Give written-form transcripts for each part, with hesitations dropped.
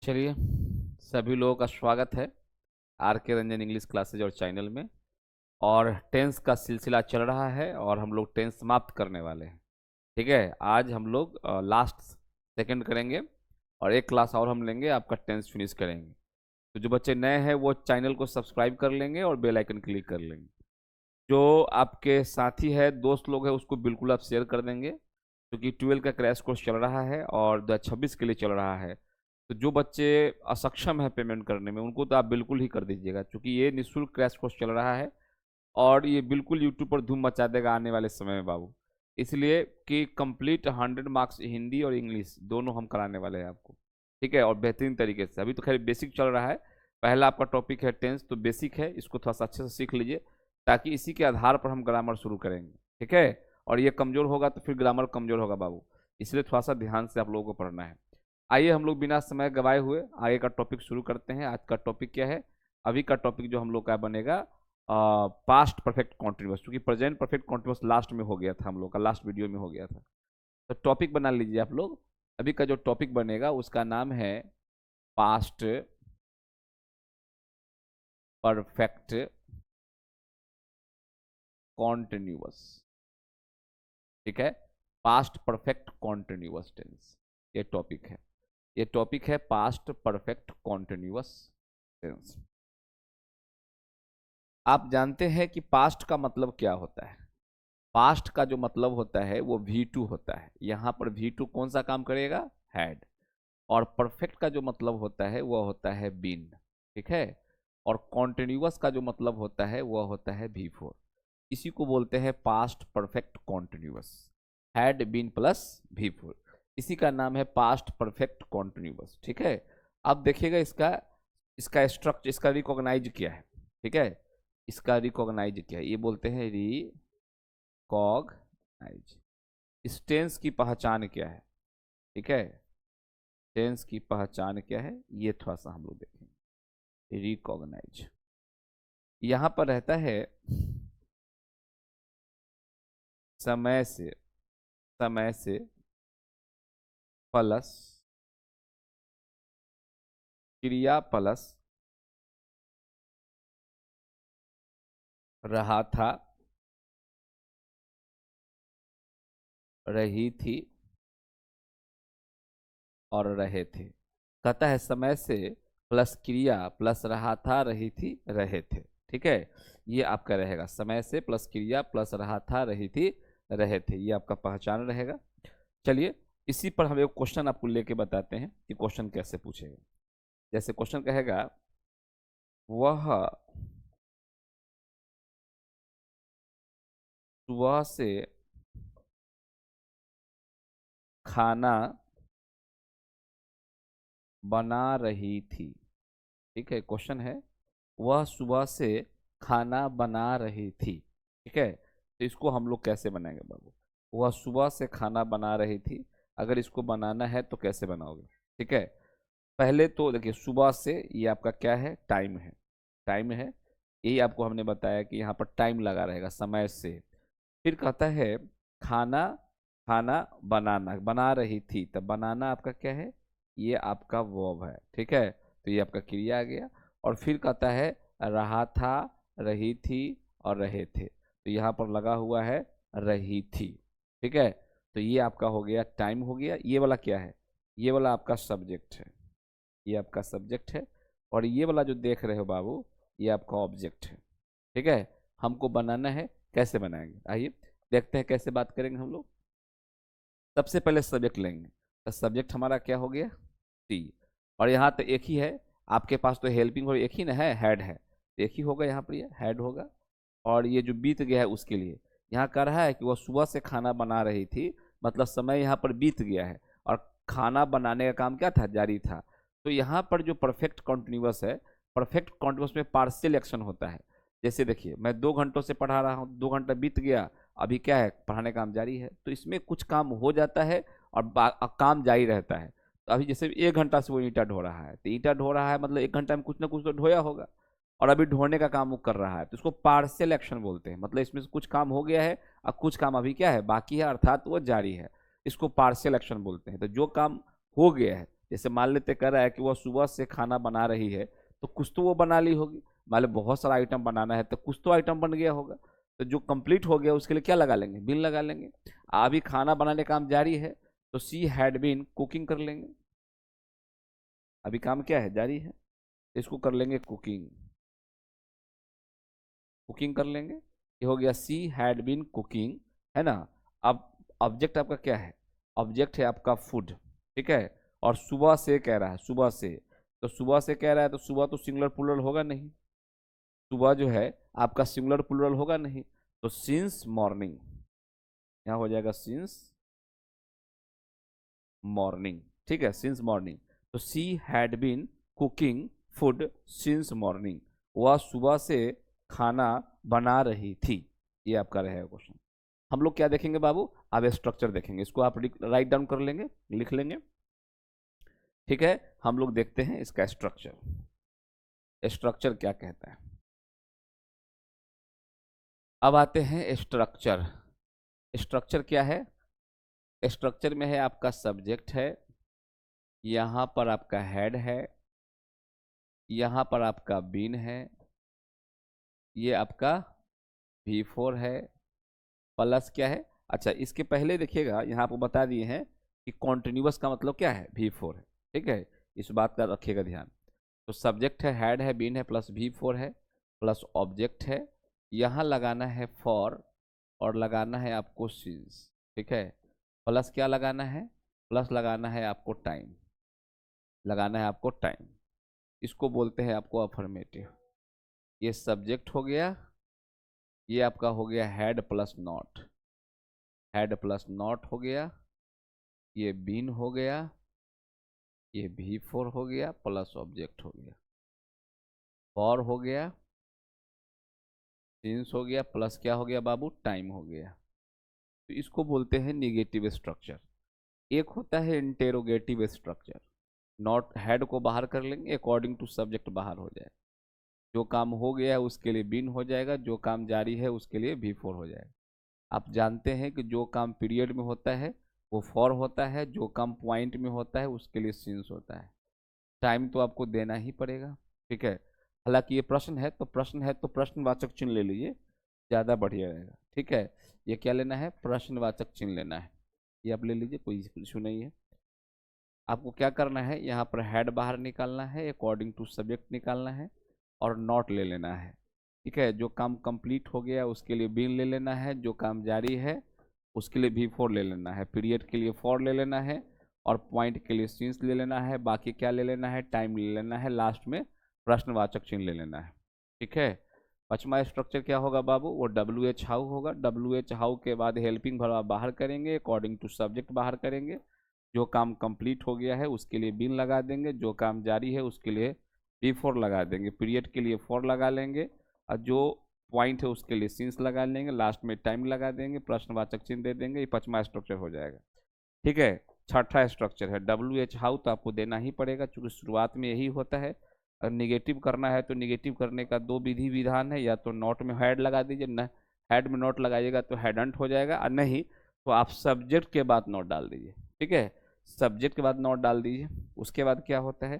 चलिए, सभी लोगों का स्वागत है आर के रंजन इंग्लिश क्लासेज और चैनल में। और टेंस का सिलसिला चल रहा है और हम लोग टेंस समाप्त करने वाले हैं। ठीक है, आज हम लोग लास्ट सेकंड करेंगे और एक क्लास और हम लेंगे, आपका टेंस फिनिश करेंगे। तो जो बच्चे नए हैं वो चैनल को सब्सक्राइब कर लेंगे और बेल आइकन क्लिक कर लेंगे। जो आपके साथी है, दोस्त लोग हैं, उसको बिल्कुल आप शेयर कर देंगे, क्योंकि 12 का क्रैश कोर्स चल रहा है और 2026 के लिए चल रहा है। तो जो बच्चे असक्षम है पेमेंट करने में, उनको तो आप बिल्कुल ही कर दीजिएगा, क्योंकि ये निःशुल्क क्रैश कोर्स चल रहा है और ये बिल्कुल यूट्यूब पर धूम मचा देगा आने वाले समय में बाबू। इसलिए कि कंप्लीट 100 मार्क्स हिंदी और इंग्लिश दोनों हम कराने वाले हैं आपको। ठीक है, और बेहतरीन तरीके से। अभी तो खैर बेसिक चल रहा है, पहला आपका टॉपिक है टेंस, तो बेसिक है, इसको थोड़ा सा अच्छे से सीख लीजिए, ताकि इसी के आधार पर हम ग्रामर शुरू करेंगे। ठीक है, और ये कमज़ोर होगा तो फिर ग्रामर कमज़ोर होगा बाबू, इसलिए थोड़ा सा ध्यान से आप लोगों को पढ़ना है। आइए हम लोग बिना समय गवाए हुए आगे का टॉपिक शुरू करते हैं। आज का टॉपिक क्या है? अभी का टॉपिक जो हम लोग का बनेगा पास्ट परफेक्ट कॉन्टिन्यूअस, क्योंकि प्रेजेंट परफेक्ट कॉन्टिन्यूअस लास्ट में हो गया था, हम लोग का लास्ट वीडियो में हो गया था। तो टॉपिक बना लीजिए आप लोग। अभी का जो टॉपिक बनेगा उसका नाम है पास्ट परफेक्ट कॉन्टिन्यूअस। ठीक है, पास्ट परफेक्ट कॉन्टिन्यूअस टेंस ये टॉपिक है। ये टॉपिक है पास्ट परफेक्ट कॉन्टिन्यूअस टेंस। आप जानते हैं कि पास्ट का मतलब क्या होता है? पास्ट का जो मतलब होता है वो V2 होता है। यहाँ पर V2 कौन सा काम करेगा? हैड। और परफेक्ट का जो मतलब होता है वह होता है बीन। ठीक है, और कॉन्टिन्यूअस का जो मतलब होता है वह होता है V4। इसी को बोलते हैं past perfect continuous. Had been plus V4, इसी का नाम है पास्ट परफेक्ट कॉन्टिन्यूअस। ठीक है, अब देखिएगा इसका इसका स्ट्रक्चर, इसका रिकॉग्नाइज क्या है। ठीक है, इसका रिकॉग्नाइज क्या है, ये बोलते हैं रिकॉग्नाइज। इस टेंस की पहचान क्या है? ठीक है, टेंस की पहचान क्या है ये थोड़ा सा हम लोग देखेंगे। रिकॉग्नाइज यहां पर रहता है समय से प्लस क्रिया प्लस रहा था, रही थी और रहे थे। कहता है समय से प्लस क्रिया प्लस रहा था, रही थी, रहे थे। ठीक है, ये आपका रहेगा, समय से प्लस क्रिया प्लस रहा था, रही थी, रहे थे, ये आपका पहचान रहेगा। चलिए, इसी पर हम एक क्वेश्चन आपको लेके बताते हैं कि क्वेश्चन कैसे पूछेगा। जैसे क्वेश्चन कहेगा, वह सुबह से खाना बना रही थी। ठीक है, क्वेश्चन है वह सुबह से खाना बना रही थी। ठीक है, तो इसको हम लोग कैसे बनाएंगे बाबू? वह सुबह से खाना बना रही थी, अगर इसको बनाना है तो कैसे बनाओगे? ठीक है, पहले तो देखिए, सुबह से ये आपका क्या है? टाइम है। टाइम है, यही आपको हमने बताया कि यहाँ पर टाइम लगा रहेगा समय से। फिर कहता है खाना, खाना बनाना, बना रही थी, तब बनाना आपका क्या है? ये आपका वर्ब है। ठीक है, तो ये आपका क्रिया आ गया। और फिर कहता है रहा था, रही थी और रहे थे, तो यहाँ पर लगा हुआ है रही थी। ठीक है, तो ये आपका हो गया टाइम हो गया। ये वाला क्या है? ये वाला आपका सब्जेक्ट है, ये आपका सब्जेक्ट है। और ये वाला जो देख रहे हो बाबू, ये आपका ऑब्जेक्ट है। ठीक है, हमको बनाना है, कैसे बनाएंगे आइए देखते हैं कैसे बात करेंगे हम लोग। सबसे पहले सब्जेक्ट लेंगे, तो सब्जेक्ट हमारा क्या हो गया? टी। और यहाँ तो एक ही है, आपके पास तो हेल्पिंग हो एक ही ना है, हेड है, तो एक ही होगा यहाँ पर, ये हेड होगा। और ये जो बीत गया है उसके लिए यहाँ कह रहा है कि वह सुबह से खाना बना रही थी, मतलब समय यहाँ पर बीत गया है और खाना बनाने का काम क्या था? जारी था। तो यहाँ पर जो परफेक्ट कॉन्टिन्यूअस है, परफेक्ट कॉन्टिन्यूअस में पार्शियल एक्शन होता है। जैसे देखिए, मैं 2 घंटों से पढ़ा रहा हूँ, 2 घंटा बीत गया, अभी क्या है? पढ़ाने का काम जारी है, तो इसमें कुछ काम हो जाता है और काम जारी रहता है। तो अभी जैसे 1 घंटा से वो ईंटा ढो रहा है, तो ईंटा ढो रहा है मतलब 1 घंटा में कुछ ना कुछ तो ढोया होगा, और अभी ढोने का काम वो कर रहा है, तो इसको पार्शियल एक्शन बोलते हैं। मतलब इसमें से कुछ काम हो गया है और कुछ काम अभी क्या है? बाकी है, अर्थात वो जारी है। इसको पार्शियल एक्शन बोलते हैं। तो जो काम हो गया है, जैसे मान लेते कह रहा है कि वह सुबह से खाना बना रही है, तो कुछ तो वो बना ली होगी। मान लो बहुत सारा आइटम बनाना है तो कुछ तो आइटम बन गया होगा, तो जो कंप्लीट हो गया उसके लिए क्या लगा लेंगे, बीन लगा लेंगे। अभी खाना बनाने का काम जारी है तो सी हैड बीन कुकिंग कर लेंगे। अभी काम क्या है, जारी है, इसको कर लेंगे कुकिंग, कुकिंग कर लेंगे। ये हो गया सी हैड बीन कुकिंग, है ना। अब ऑब्जेक्ट आपका क्या है, ऑब्जेक्ट है आपका फूड, ठीक है। और सुबह से कह रहा है, सुबह से, तो सुबह से कह रहा है तो सुबह तो सिंगुलर प्लूरल होगा नहीं, सुबह जो है आपका सिंगुलर प्लूरल होगा नहीं, तो सिंस मॉर्निंग, यहाँ हो जाएगा सिंस मॉर्निंग, ठीक है, सिंस मॉर्निंग। तो she had been cooking food since morning, वह सुबह से खाना बना रही थी। ये आपका रहेगा क्वेश्चन। हम लोग क्या देखेंगे बाबू, अब स्ट्रक्चर देखेंगे, इसको आप राइट डाउन कर लेंगे, लिख लेंगे, ठीक है। हम लोग देखते हैं इसका स्ट्रक्चर, स्ट्रक्चर क्या कहता है। अब आते हैं स्ट्रक्चर। स्ट्रक्चर क्या है, स्ट्रक्चर में है आपका सब्जेक्ट है, यहाँ पर आपका हेड है, यहाँ पर आपका बीन है, ये आपका V4 है, प्लस क्या है, अच्छा इसके पहले देखिएगा यहाँ आपको बता दिए हैं कि कॉन्टिन्यूअस का मतलब क्या है, V4 है, ठीक है, इस बात का रखिएगा ध्यान। तो सब्जेक्ट है, हेड है, बीन है, प्लस V4 है, प्लस ऑब्जेक्ट है, यहाँ लगाना है फॉर और लगाना है आपको सिंस, ठीक है। प्लस क्या लगाना है, प्लस लगाना है आपको टाइम, लगाना है आपको टाइम, इसको बोलते हैं आपको अफर्मेटिव। ये सब्जेक्ट हो गया, ये आपका हो गया head plus not, head plus not हो गया, ये बीन हो गया, ये V4 हो गया, प्लस ऑब्जेक्ट हो गया, फॉर हो गया, सिंस हो गया, प्लस क्या हो गया बाबू, टाइम हो गया। तो इसको बोलते हैं निगेटिव स्ट्रक्चर। एक होता है इंटेरोगेटिव स्ट्रक्चर, नॉट हेड को बाहर कर लेंगे, अकॉर्डिंग टू सब्जेक्ट बाहर हो जाए, जो काम हो गया है उसके लिए बीन हो जाएगा, जो काम जारी है उसके लिए V4 हो जाएगा। आप जानते हैं कि जो काम पीरियड में होता है वो फॉर होता है, जो काम पॉइंट में होता है उसके लिए सिंस होता है। टाइम तो आपको देना ही पड़ेगा, ठीक है। हालांकि ये प्रश्न है तो प्रश्नवाचक चिन्ह ले लीजिए, ज़्यादा बढ़िया रहेगा, ठीक है। ये क्या लेना है, प्रश्नवाचक चिन्ह लेना है, ये आप ले लीजिए, कोई इशू नहीं है। आपको क्या करना है, यहाँ पर हेड बाहर निकालना है, अकॉर्डिंग टू सब्जेक्ट निकालना है, और नॉट ले लेना है, ठीक है। जो काम कंप्लीट हो गया उसके लिए बीन ले लेना है, जो काम जारी है उसके लिए V4 ले लेना है, पीरियड के लिए फॉर ले लेना है, और पॉइंट के लिए सिंस ले लेना है, बाकी क्या ले लेना है, टाइम ले लेना है, लास्ट में प्रश्नवाचक चिन्ह ले लेना है, ठीक है। पांचवा स्ट्रक्चर क्या होगा बाबू, वो WH हाउ होगा। WH हाउ के बाद हेल्पिंग वर्ब आप बाहर करेंगे, अकॉर्डिंग टू सब्जेक्ट बाहर करेंगे, जो काम कंप्लीट हो गया है उसके लिए बीन लगा देंगे, जो काम जारी है उसके लिए V4 लगा देंगे, पीरियड के लिए फॉर लगा लेंगे, और जो पॉइंट है उसके लिए सिंस लगा लेंगे, लास्ट में टाइम लगा देंगे, प्रश्नवाचक चिन्ह दे देंगे। ये पांचवा स्ट्रक्चर हो जाएगा, ठीक है। छठा स्ट्रक्चर है WH हाउ, तो आपको देना ही पड़ेगा क्योंकि शुरुआत में यही होता है। अगर निगेटिव करना है तो निगेटिव करने का दो विधान है, या तो नॉट में हेड लगा दीजिए, न हेड में नॉट लगाइएगा तो हेडंट हो जाएगा, और नहीं तो आप सब्जेक्ट के बाद नॉट डाल दीजिए, ठीक है। सब्जेक्ट के बाद नॉट डाल दीजिए। उसके बाद क्या होता है,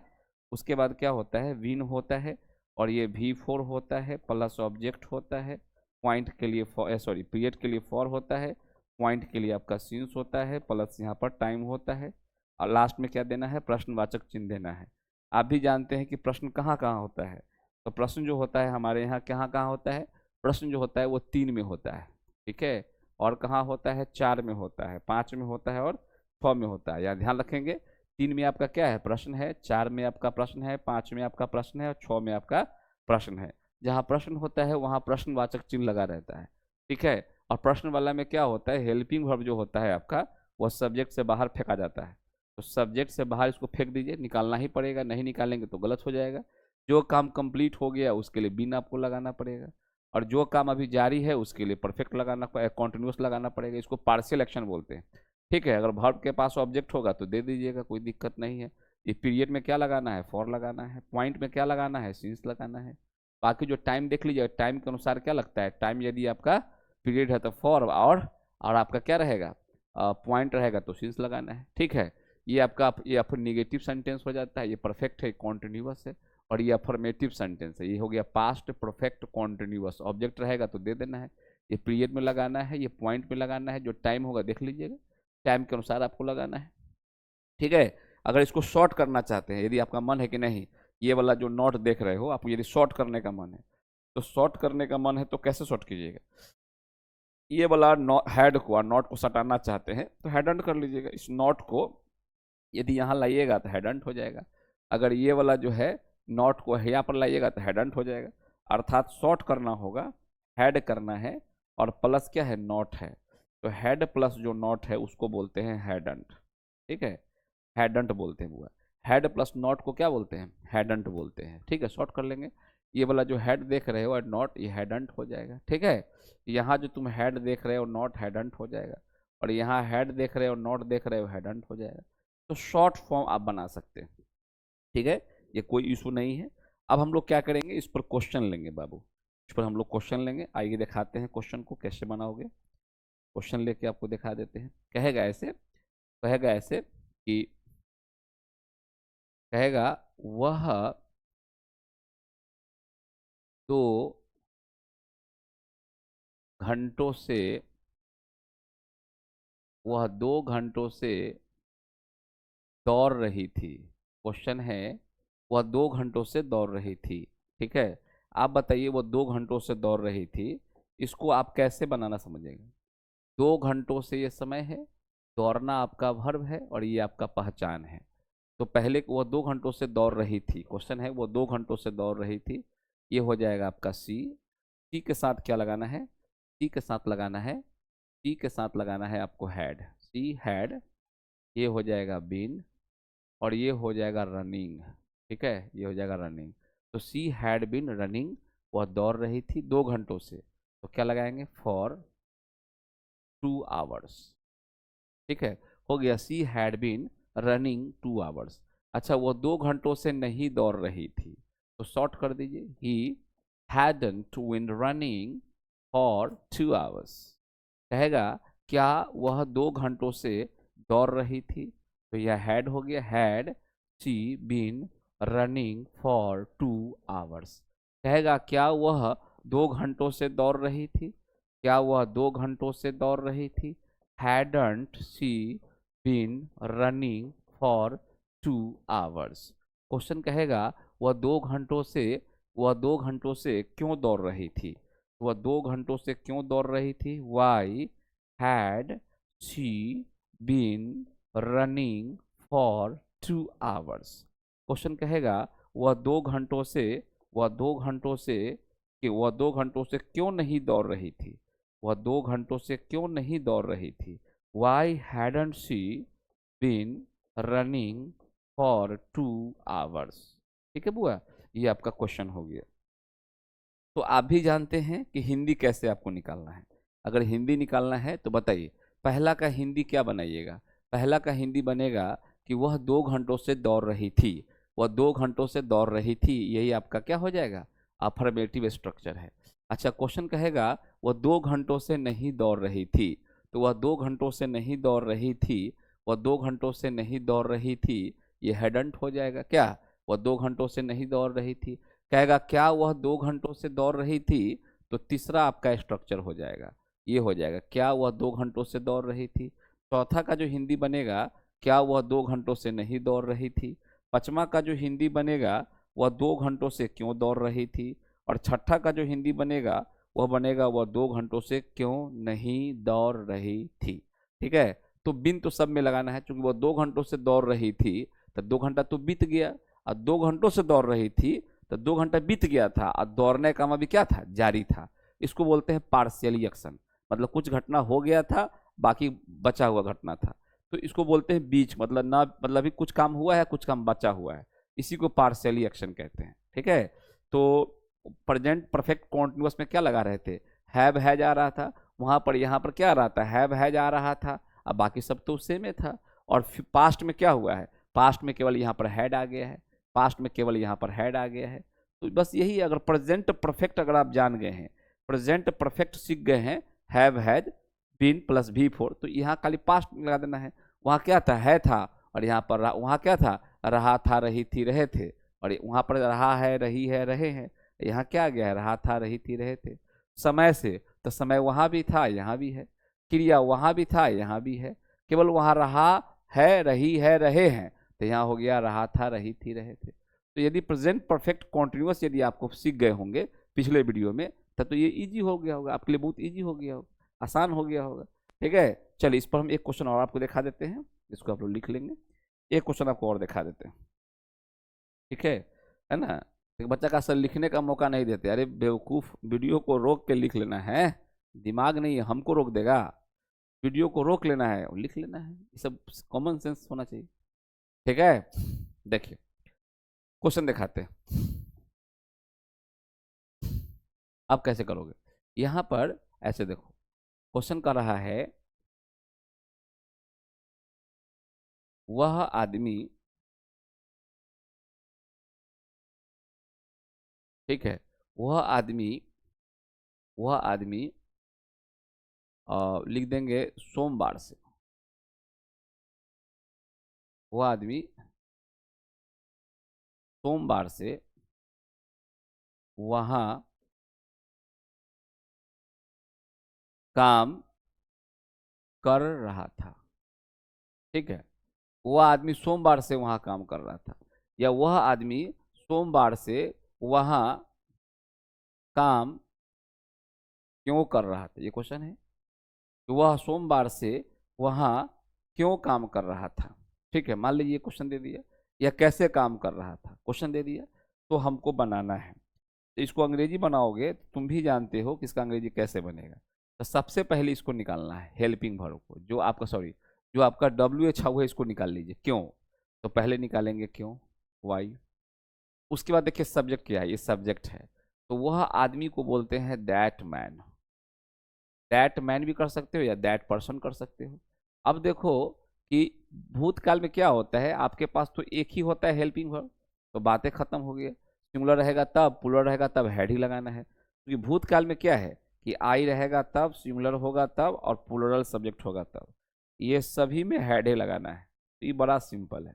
उसके बाद क्या होता है, विन होता है, और ये V4 होता है, प्लस ऑब्जेक्ट होता है, पॉइंट के लिए सॉरी पीरियड के लिए फॉर होता है, पॉइंट के लिए आपका सिंस होता है, प्लस यहाँ पर टाइम होता है, और लास्ट में क्या देना है, प्रश्नवाचक चिन्ह देना है। आप भी जानते हैं कि प्रश्न कहाँ कहाँ होता है, तो प्रश्न जो होता है हमारे यहाँ कहाँ कहाँ होता है, प्रश्न जो होता है वो 3 में होता है, ठीक है। और कहाँ होता है, 4 में होता है, 5 में होता है, और 6 में होता है। यहाँ ध्यान रखेंगे, 3 में आपका क्या है, प्रश्न है, 4 में आपका प्रश्न है, 5 में आपका प्रश्न है, और 6 में आपका प्रश्न है। जहाँ प्रश्न होता है वहाँ प्रश्नवाचक चिन्ह लगा रहता है, ठीक है। और प्रश्न वाला में क्या होता है, हेल्पिंग वर्ब जो होता है आपका वह सब्जेक्ट से बाहर फेंका जाता है, तो सब्जेक्ट से बाहर इसको फेंक दीजिए, निकालना ही पड़ेगा, नहीं निकालेंगे तो गलत हो जाएगा। जो काम कंप्लीट हो गया उसके लिए बीन आपको लगाना पड़ेगा, और जो काम अभी जारी है उसके लिए परफेक्ट लगाना पड़ेगा, कॉन्टिन्यूस लगाना पड़ेगा, इसको पार्शियल एक्शन बोलते हैं, ठीक है। अगर वर्ब के पास ऑब्जेक्ट होगा तो दे दीजिएगा, कोई दिक्कत नहीं है। ये पीरियड में क्या लगाना है, फॉर लगाना है, पॉइंट में क्या लगाना है, सिंस लगाना है। बाकी जो टाइम देख लीजिए, टाइम के अनुसार क्या लगता है, टाइम यदि आपका पीरियड है तो फॉर, और आपका क्या रहेगा, पॉइंट रहेगा तो सिंस लगाना है, ठीक है। ये आपका निगेटिव सेंटेंस हो जाता है, ये परफेक्ट है, कॉन्टिन्यूअस है, और ये अफर्मेटिव सेंटेंस है, ये हो गया पास्ट परफेक्ट कॉन्टिन्यूअस। ऑब्जेक्ट रहेगा तो दे देना है, ये पीरियड में लगाना है, ये पॉइंट में लगाना है, जो टाइम होगा देख लीजिएगा, टाइम के अनुसार आपको लगाना है। ठीक है, अगर इसको शॉर्ट करना चाहते हैं, यदि आपका मन है कि नहीं ये वाला जो नोट देख रहे हो आपको यदि शॉर्ट करने का मन है, तो शॉर्ट करने का मन है तो कैसे शॉर्ट कीजिएगा, ये वाला हेड को और नॉट को सटाना चाहते हैं तो हेड एंड कर लीजिएगा। इस नॉट को यदि यहाँ लाइएगा तो हेड एंड हो जाएगा, अगर ये वाला जो है नॉट को यहाँ पर लाइएगा तो हेड एंड हो जाएगा। अर्थात शॉर्ट करना होगा, हेड करना है और प्लस क्या है, नॉट है, तो हेड प्लस जो नॉट है उसको बोलते हैं हेड एंड। ठीक है, हेडेंट बोलते हैं बुआ, हेड प्लस नॉट को क्या बोलते हैं, हेडेंट बोलते हैं। ठीक है, शॉर्ट कर लेंगे, ये वाला जो हेड देख रहे हो और नॉट, ये हेडेंट हो जाएगा। ठीक है, यहाँ जो तुम हेड देख रहे हो नॉट हेडेंट हो जाएगा, और यहाँ हेड देख रहे हो नॉट देख रहे हो हेडेंट हो जाएगा। तो शॉर्ट फॉर्म आप बना सकते हैं। ठीक है, ये कोई इशू नहीं है। अब हम लोग क्या करेंगे, इस पर क्वेश्चन लेंगे बाबू, इस पर हम लोग क्वेश्चन लेंगे। आइए दिखाते हैं क्वेश्चन को कैसे बनाओगे। क्वेश्चन लेके आपको दिखा देते हैं। कहेगा ऐसे कि कहेगा वह 2 घंटों से दौड़ रही थी। क्वेश्चन है वह 2 घंटों से दौड़ रही थी। ठीक है, आप बताइए वह 2 घंटों से दौड़ रही थी, इसको आप कैसे बनाना समझेंगे। 2 घंटों से ये समय है, दौड़ना आपका वर्ब है और ये आपका पहचान है। तो पहले वह 2 घंटों से दौड़ रही थी, क्वेश्चन है वो 2 घंटों से दौड़ रही थी, ये हो जाएगा आपका सी के साथ क्या लगाना है, सी के साथ लगाना है, सी के साथ लगाना है आपको हैड, सी हैड, ये हो जाएगा बीन और ये हो जाएगा रनिंग। ठीक है, ये हो जाएगा रनिंग। तो सी हैड बीन रनिंग, वह दौड़ रही थी 2 घंटों से, तो क्या लगाएंगे, फॉर 2 आवर्स। ठीक है, हो गया she had been running 2 hours. अच्छा, वो 2 घंटों से नहीं दौड़ रही थी, तो शॉर्ट कर दीजिए, he hadn't been running for 2 hours. कहेगा क्या वह 2 घंटों से दौड़ रही थी, तो यह हैड हो गया, had she been running for 2 hours. कहेगा क्या वह 2 घंटों से दौड़ रही थी, क्या वह 2 घंटों से दौड़ रही थी, hadn't she been running for 2 hours। Question कहेगा वह 2 घंटों से क्यों दौड़ रही थी, वह 2 घंटों से क्यों दौड़ रही थी, why had she been running for 2 hours। Question कहेगा वह 2 घंटों से वह 2 घंटों से कि वह 2 घंटों से क्यों नहीं दौड़ रही थी, वह 2 घंटों से क्यों नहीं दौड़ रही थी, Why hadn't she been running for 2 hours। ठीक है बुआ, ये आपका क्वेश्चन हो गया। तो आप भी जानते हैं कि हिंदी कैसे आपको निकालना है। अगर हिंदी निकालना है तो बताइए, पहला का हिंदी क्या बनाइएगा, पहला का हिंदी बनेगा कि वह 2 घंटों से दौड़ रही थी, वह 2 घंटों से दौड़ रही थी, यही आपका क्या हो जाएगा, अफर्मेटिव स्ट्रक्चर है। अच्छा, क्वेश्चन कहेगा वह 2 घंटों से नहीं दौड़ रही थी, तो वह 2 घंटों से नहीं दौड़ रही थी, वह 2 घंटों से नहीं दौड़ रही थी, ये हेडंट हो जाएगा। क्या वह 2 घंटों से नहीं दौड़ रही थी, कहेगा क्या वह 2 घंटों से दौड़ रही थी, तो तीसरा आपका स्ट्रक्चर हो जाएगा, ये हो जाएगा क्या वह 2 घंटों से दौड़ रही थी। चौथा का जो हिंदी बनेगा क्या वह 2 घंटों से नहीं दौड़ रही थी। पांचवा का जो हिंदी बनेगा वह 2 घंटों से क्यों दौड़ रही थी। और छठा का जो हिंदी बनेगा वह 2 घंटों से क्यों नहीं दौड़ रही थी। ठीक है, तो बिन तो सब में लगाना है, क्योंकि वह 2 घंटों से दौड़ रही थी तो 2 घंटा तो बीत गया, और 2 घंटों से दौड़ रही थी तो 2 घंटा बीत गया था, और दौड़ने का काम अभी क्या था, जारी था। इसको बोलते हैं पार्शियली एक्शन, मतलब कुछ घटना हो गया था बाकी बचा हुआ घटना था, तो इसको बोलते हैं बीच, मतलब ना, मतलब अभी कुछ काम हुआ है कुछ काम बचा हुआ है, इसी को पार्शियली एक्शन कहते हैं। ठीक है, तो प्रेजेंट परफेक्ट कॉन्टिन्यूअस में क्या लगा रहे थे, हैव हैज आ रहा था, वहां पर यहाँ पर क्या आ रहा था, हैव हैज आ रहा था, अब बाकी सब तो उससे में था। और फिर पास्ट में क्या हुआ है, पास्ट में केवल यहाँ पर हैड आ गया है, पास्ट में केवल यहाँ पर हैड आ गया है। तो बस यही, अगर प्रेजेंट परफेक्ट अगर आप जान गए हैं, प्रेजेंट परफेक्ट सीख गए हैं, have has been plus V4, तो यहाँ खाली पास्ट लगा देना है। वहाँ क्या था, है था, और यहाँ पर वहाँ क्या था, रहा था रही थी रहे थे, और वहाँ पर रहा है रही है रहे हैं, यहाँ क्या आ गया है, रहा था रही थी रहे थे। समय से, तो समय वहाँ भी था यहाँ भी है, क्रिया वहाँ भी था यहाँ भी है, केवल वहाँ रहा है रही है रहे हैं, तो यहाँ हो गया रहा था रही थी रहे थे। तो यदि प्रेजेंट परफेक्ट कॉन्टिन्यूअस यदि आपको सीख गए होंगे पिछले वीडियो में, तब तो ये इजी हो गया होगा आपके लिए, बहुत इजी हो गया होगा, आसान हो गया होगा। ठीक है, चलिए इस पर हम एक क्वेश्चन और आपको दिखा देते हैं, इसको आप लोग लिख लेंगे। एक क्वेश्चन आपको और दिखा देते हैं, ठीक है ना। एक बच्चा का असल लिखने का मौका नहीं देते, अरे बेवकूफ़, वीडियो को रोक के लिख लेना है, दिमाग नहीं है हमको रोक देगा, वीडियो को रोक लेना है और लिख लेना है, ये सब कॉमन सेंस होना चाहिए। ठीक है, देखिए क्वेश्चन दिखाते हैं, अब कैसे करोगे। यहाँ पर ऐसे देखो, क्वेश्चन कर रहा है, वह आदमी, ठीक है, वह आदमी, वह आदमी लिख देंगे सोमवार से, वह आदमी सोमवार से वहाँ काम कर रहा था। ठीक है, वह आदमी सोमवार से वहाँ काम कर रहा था, या वह आदमी सोमवार से वहाँ काम क्यों कर रहा था, ये क्वेश्चन है। तो वह सोमवार से वहाँ क्यों काम कर रहा था। ठीक है, मान लीजिए क्वेश्चन दे दिया, या कैसे काम कर रहा था क्वेश्चन दे दिया, तो हमको बनाना है। तो इसको अंग्रेजी बनाओगे तो तुम भी जानते हो कि इसका अंग्रेजी कैसे बनेगा। तो सबसे पहले इसको निकालना है, हेल्पिंग वर्ब को, जो आपका सॉरी जो आपका WH हुआ है इसको निकाल लीजिए, क्यों। तो पहले निकालेंगे क्यों, वाई। उसके बाद देखिए सब्जेक्ट क्या है, ये सब्जेक्ट है, तो वह आदमी को बोलते हैं दैट मैन। दैट मैन भी कर सकते हो या दैट पर्सन कर सकते हो। अब देखो कि भूतकाल में क्या होता है, आपके पास तो एक ही होता है हेल्पिंग वर्ब, तो बातें खत्म हो गई। सिंगुलर रहेगा तब, प्लूरल रहेगा तब हेड ही लगाना है, क्योंकि भूतकाल में क्या है कि आई रहेगा तब, सिंगुलर होगा तब, और प्लूरल सब्जेक्ट होगा तब, ये सभी में हेड ही लगाना है। तो ये बड़ा सिंपल है,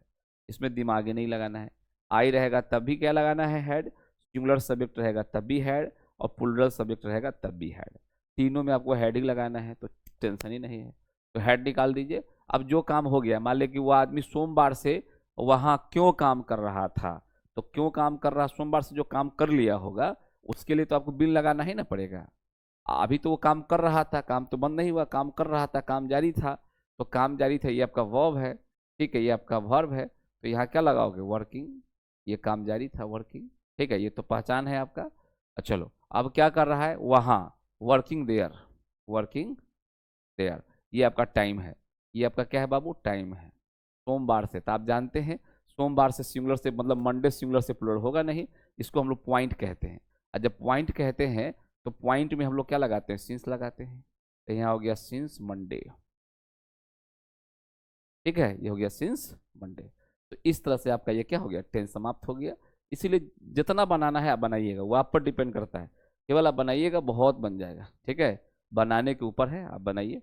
इसमें दिमाग ही नहीं लगाना है। आई रहेगा तब भी क्या लगाना है, हेड, सिंगुलर सब्जेक्ट रहेगा तब भी हेड, और प्लूरल सब्जेक्ट रहेगा तब भी हेड, तीनों में आपको हेडिंग लगाना है, तो टेंशन ही नहीं है। तो हेड निकाल दीजिए। अब जो काम हो गया, मान लें कि वो आदमी सोमवार से वहाँ क्यों काम कर रहा था, तो क्यों काम कर रहा, सोमवार से जो काम कर लिया होगा उसके लिए तो आपको बिल लगाना ही ना पड़ेगा। अभी तो वो काम कर रहा था, काम तो बंद नहीं हुआ, काम कर रहा था, काम जारी था, तो काम जारी था, ये आपका वर्ब है। ठीक है, ये आपका वर्ब है, तो यहाँ क्या लगाओगे, वर्किंग, ये काम जारी था, वर्किंग। ठीक है, ये तो पहचान है आपका। चलो अब क्या कर रहा है, वहाँ, वर्किंग देयर, वर्किंग देयर, ये आपका टाइम है, ये आपका क्या है बाबू, टाइम है। सोमवार से, तो आप जानते हैं सोमवार से सिंगुलर से मतलब मंडे सिंगुलर से प्लूरल होगा नहीं, इसको हम लोग पॉइंट कहते हैं। और जब पॉइंट कहते हैं तो पॉइंट में हम लोग क्या लगाते हैं, सिंस लगाते हैं। तो यहाँ हो गया सिंस मंडे। ठीक है, ये हो गया सिंस मंडे। तो इस तरह से आपका ये क्या हो गया, टेंस समाप्त हो गया। इसीलिए जितना बनाना है आप बनाइएगा, वो आप पर डिपेंड करता है, केवल आप बनाइएगा बहुत बन जाएगा। ठीक है, बनाने के ऊपर है, आप बनाइए।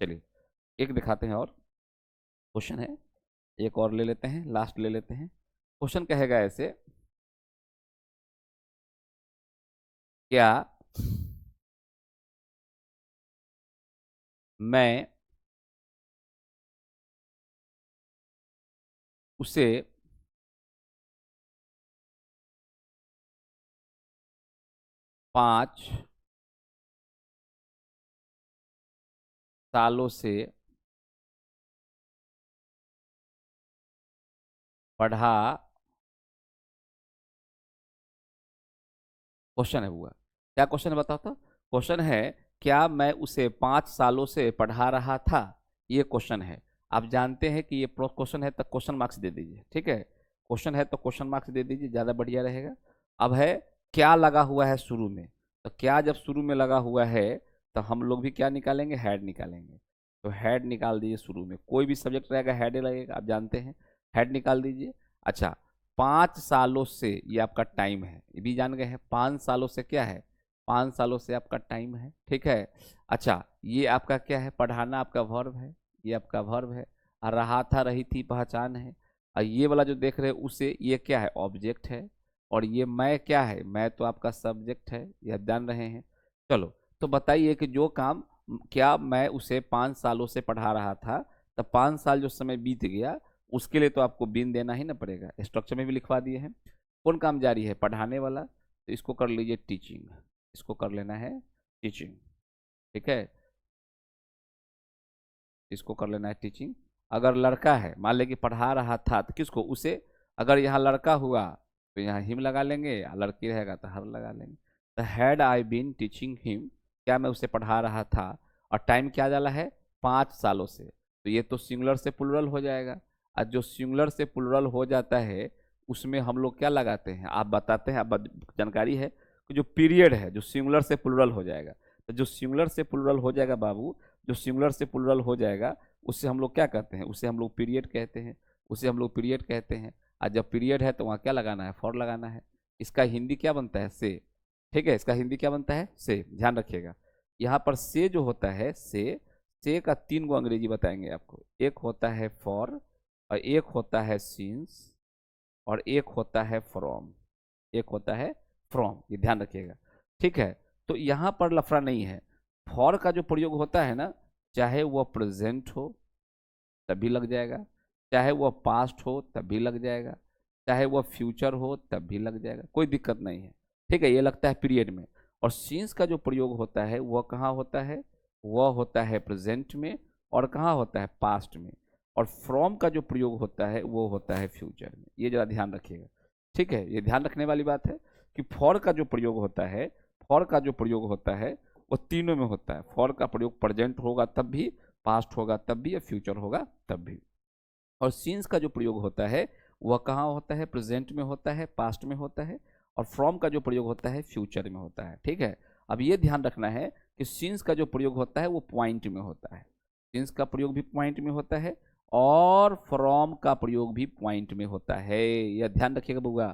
चलिए एक दिखाते हैं और क्वेश्चन है, एक और ले लेते हैं, लास्ट ले लेते हैं। क्वेश्चन कहेगा ऐसे, क्या मैं उसे 5 सालों से पढ़ा, क्वेश्चन है हुआ, क्या क्वेश्चन है बताओ तो। क्वेश्चन है, क्या मैं उसे 5 सालों से पढ़ा रहा था, ये क्वेश्चन है। आप जानते हैं कि ये क्वेश्चन है तो क्वेश्चन मार्क्स दे दीजिए। ठीक है, क्वेश्चन है तो क्वेश्चन मार्क्स दे दीजिए, ज़्यादा बढ़िया रहेगा। अब है क्या लगा हुआ है शुरू में, तो क्या जब शुरू में लगा हुआ है तो हम लोग भी क्या निकालेंगे, हेड निकालेंगे। तो हेड निकाल दीजिए, शुरू में कोई भी सब्जेक्ट रहेगा हेड लगेगा, आप जानते हैं, हेड निकाल दीजिए। अच्छा, 5 सालों से ये आपका टाइम है, ये भी जान गए हैं, 5 सालों से क्या है, 5 सालों से आपका टाइम है। ठीक है, अच्छा ये आपका क्या है, पढ़ाना आपका वर्ब है, ये आपका वर्ब है। और रहा था रही थी पहचान है। और ये वाला जो देख रहे हैं उसे, ये क्या है, ऑब्जेक्ट है। और ये मैं क्या है, मैं तो आपका सब्जेक्ट है, यह जान रहे हैं। चलो, तो बताइए कि जो काम क्या मैं उसे 5 सालों से पढ़ा रहा था, तो 5 साल जो समय बीत गया उसके लिए तो आपको बिन देना ही ना पड़ेगा, स्ट्रक्चर में भी लिखवा दिए हैं। कौन काम जारी है, पढ़ाने वाला, तो इसको कर लीजिए टीचिंग, इसको कर लेना है टीचिंग। ठीक है, इसको कर लेना है टीचिंग। अगर लड़का है, मान लें कि पढ़ा रहा था, तो किसको, उसे। अगर यहाँ लड़का हुआ तो यहाँ हिम लगा लेंगे, लड़की रहेगा तो हर लगा लेंगे। तो had I been teaching him, क्या मैं उसे पढ़ा रहा था, और टाइम क्या डाला है, 5 सालों से, तो ये तो सिंगुलर से प्लुरल हो जाएगा। और जो सिंगुलर से प्लुरल हो जाता है उसमें हम लोग क्या लगाते हैं, आप बताते हैं, आप जानकारी है कि जो पीरियड है जो सिंगुलर से प्लुरल हो जाएगा, तो जो सिंगुलर से प्लुरल हो जाएगा बाबू, जो सिंगुलर से प्लुरल हो जाएगा उससे हम लोग क्या कहते हैं, उसे हम लोग पीरियड कहते हैं, उसे हम लोग पीरियड कहते हैं। और जब पीरियड है तो वहाँ क्या लगाना है, फॉर लगाना है। इसका हिंदी क्या बनता है, से। ठीक है, इसका हिंदी क्या बनता है, से, ध्यान रखिएगा। यहाँ पर से जो होता है, से का 3 गो अंग्रेजी बताएंगे आपको। एक होता है फॉर, और एक होता है सिंस, और एक होता है फ्रॉम, एक होता है फ्रॉम, ये ध्यान रखिएगा। ठीक है, तो यहाँ पर लफड़ा नहीं है। फॉर का जो प्रयोग होता है ना, चाहे वह प्रेजेंट हो तभी लग जाएगा, चाहे वह पास्ट हो तभी लग जाएगा, चाहे वह फ्यूचर हो तब भी लग जाएगा, कोई दिक्कत नहीं है। ठीक है, ये लगता है पीरियड में। और सिंस का जो प्रयोग होता है वह कहाँ होता है, वह होता है प्रेजेंट में, और कहाँ होता है, पास्ट में। और फ्रॉम का जो प्रयोग होता है वो होता है फ्यूचर में, ये जरा ध्यान रखिएगा। ठीक है, ये ध्यान रखने वाली बात है कि फॉर का जो प्रयोग होता है, फॉर का जो प्रयोग होता है वो तीनों में होता है। फॉर का प्रयोग प्रेजेंट होगा तब भी, पास्ट होगा तब भी, या फ्यूचर होगा तब भी। और सिंस का जो प्रयोग होता है वह कहाँ होता है, प्रेजेंट में होता है, पास्ट में होता है। और फ्रॉम का जो प्रयोग होता है फ्यूचर में होता है। ठीक है, अब ये ध्यान रखना है कि सिंस का जो प्रयोग होता है वो पॉइंट में होता है, सिंस का प्रयोग भी पॉइंट में होता है, और फ्रॉम का प्रयोग भी पॉइंट में होता है। यह ध्यान रखिएगा बुआ,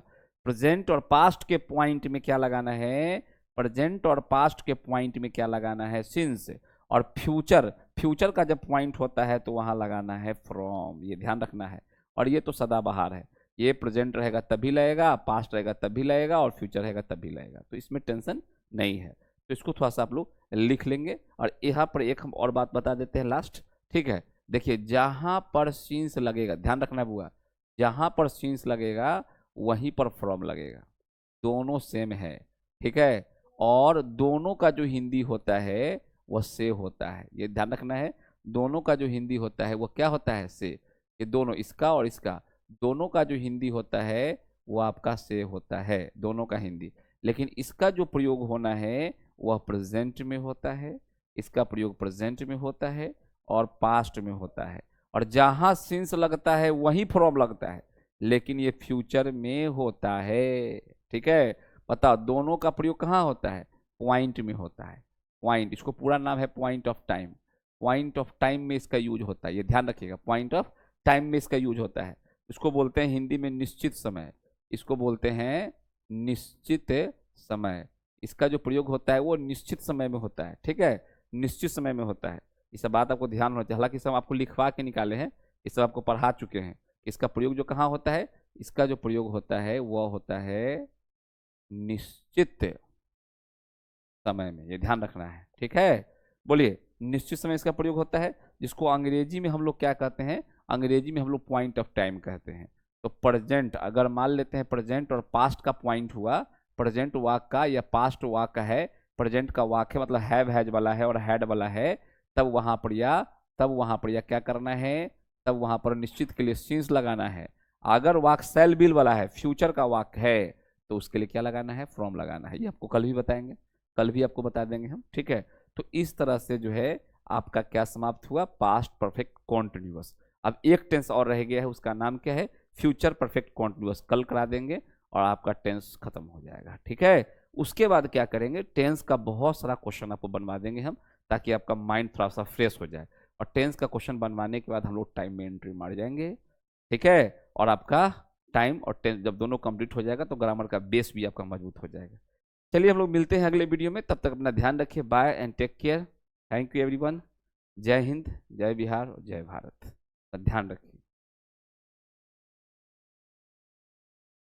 प्रेजेंट और पास्ट के पॉइंट में क्या लगाना है, प्रेजेंट और पास्ट के पॉइंट में क्या लगाना है, सिंस। और फ्यूचर, फ्यूचर का जब पॉइंट होता है तो वहां लगाना है फ्रॉम, ये ध्यान रखना है। और ये तो सदाबहार है, ये प्रेजेंट रहेगा तभी लगेगा, पास्ट रहेगा तभी लगेगा, और फ्यूचर रहेगा तभी लगेगा, तो इसमें टेंशन नहीं है। तो इसको थोड़ा सा आप लोग लिख लेंगे। और यहाँ पर एक हम और बात बता देते हैं लास्ट। ठीक है, देखिए जहां पर सीन्स लगेगा, ध्यान रखना बुआ, जहां पर सीन्स लगेगा वहीं पर फ्रॉम लगेगा, दोनों सेम है। ठीक है, और दोनों का जो हिंदी होता है वह से होता है, ये ध्यान रखना है। दोनों का जो हिंदी होता है वह क्या होता है, से। ये दोनों, इसका और इसका, दोनों का जो हिंदी होता है वो आपका से होता है, दोनों का हिंदी। लेकिन इसका जो प्रयोग होना है वह प्रेजेंट में होता है, इसका प्रयोग प्रेजेंट में होता है और पास्ट में होता है। और जहां सिंस लगता है वहीं फ्रॉम लगता है, लेकिन ये फ्यूचर में होता है। ठीक है, बताओ दोनों का प्रयोग कहाँ होता है, पॉइंट में होता है। पॉइंट, इसको पूरा नाम है point of time, point of time में इसका यूज होता है, ये ध्यान रखिएगा, पॉइंट ऑफ टाइम में इसका यूज होता है। इसको बोलते हैं हिंदी में निश्चित समय, इसको बोलते हैं निश्चित समय। इसका जो प्रयोग होता है वो निश्चित समय में होता है। ठीक है, निश्चित समय में होता है, ये सब बात आपको ध्यान होना चाहिए। हालांकि सब आपको लिखवा के निकाले हैं, ये सब आपको पढ़ा चुके हैं। इसका प्रयोग जो कहाँ होता है, इसका जो प्रयोग होता है वह होता है निश्चित समय में, ये ध्यान रखना है। ठीक है, बोलिए, निश्चित समय इसका प्रयोग होता है, जिसको अंग्रेजी में हम लोग क्या कहते हैं, अंग्रेजी में हम लोग पॉइंट ऑफ टाइम कहते हैं। तो प्रेजेंट, अगर मान लेते हैं प्रेजेंट और पास्ट का पॉइंट हुआ, प्रेजेंट वाक का या पास्ट वाक का है, प्रेजेंट का वाक है मतलब हैव हैज वाला है और हैड वाला है, तब वहां पर या क्या करना है, तब वहां पर निश्चित के लिए सिंस लगाना है। अगर वाक सेल बिल वाला है, फ्यूचर का वाक है, तो उसके लिए क्या लगाना है, फ्रॉम लगाना है। ये आपको कल भी बताएंगे, कल भी आपको बता देंगे हम। ठीक है, तो इस तरह से जो है आपका क्या समाप्त हुआ, पास्ट परफेक्ट कॉन्टिन्यूअस। अब एक टेंस और रह गया है, उसका नाम क्या है, फ्यूचर परफेक्ट कॉन्टिन्यूअस, कल करा देंगे और आपका टेंस खत्म हो जाएगा। ठीक है, उसके बाद क्या करेंगे, टेंस का बहुत सारा क्वेश्चन आपको बनवा देंगे हम, ताकि आपका माइंड थोड़ा सा फ्रेश हो जाए। और टेंस का क्वेश्चन बनवाने के बाद हम लोग टाइम में एंट्री मार जाएंगे। ठीक है, और आपका टाइम और टेंस जब दोनों कंप्लीट हो जाएगा तो ग्रामर का बेस भी आपका मजबूत हो जाएगा। चलिए हम लोग मिलते हैं अगले वीडियो में, तब तक अपना ध्यान रखिए, bye and take care. Thank you everyone. जय हिंद, जय बिहार और जय भारत। ध्यान रखिए।